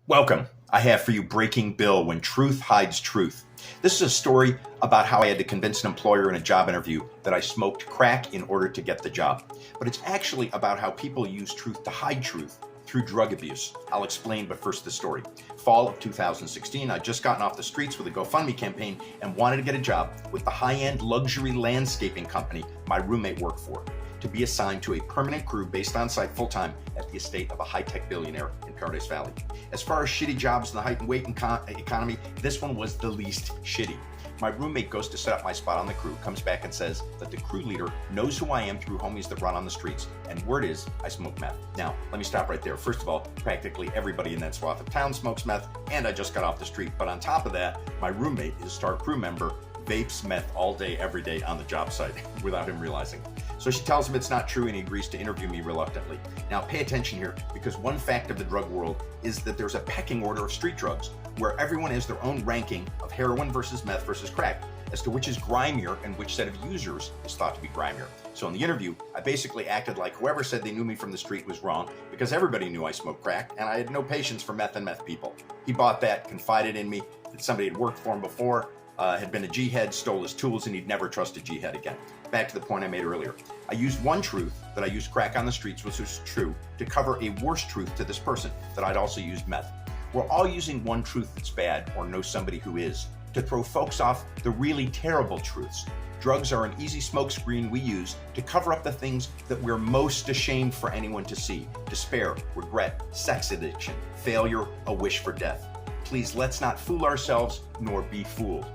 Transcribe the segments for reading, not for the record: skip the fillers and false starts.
Welcome. I have for you Breaking Bill: When Truth Hides Truth. This is a story about how I had to convince an employer in a job interview that I smoked crack in order to get the job. But it's actually about how people use truth to hide truth through drug abuse. I'll explain, but first the story. Fall of 2016, I'd just gotten off the streets with a GoFundMe campaign and wanted to get a job with the high-end luxury landscaping company my roommate worked for, to be assigned to a permanent crew based on site full-time at the estate of a high-tech billionaire in Paradise Valley. As far as shitty jobs in the height and weight economy, this one was the least shitty. My roommate goes to set up my spot on the crew, comes back and says that the crew leader knows who I am through homies that run on the streets, and word is I smoke meth. Now, let me stop right there. First of all, practically everybody in that swath of town smokes meth, and I just got off the street. But on top of that, my roommate is a star crew member, vapes meth all day, every day on the job site without him realizing. So she tells him it's not true and he agrees to interview me reluctantly. Now pay attention here, because one fact of the drug world is that there's a pecking order of street drugs where everyone has their own ranking of heroin versus meth versus crack as to which is grimier and which set of users is thought to be grimier. So in the interview, I basically acted like whoever said they knew me from the street was wrong, because everybody knew I smoked crack and I had no patience for meth and meth people. He bought that, confided in me that somebody had worked for him before, had been a G-head, stole his tools, and he'd never trust a G-head again. Back to the point I made earlier. I used one truth, that I used crack on the streets, which was true, to cover a worse truth to this person, that I'd also used meth. We're all using one truth that's bad, or know somebody who is, to throw folks off the really terrible truths. Drugs are an easy smokescreen we use to cover up the things that we're most ashamed for anyone to see: despair, regret, sex addiction, failure, a wish for death. Please, let's not fool ourselves nor be fooled.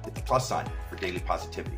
Hit the plus sign for daily positivity.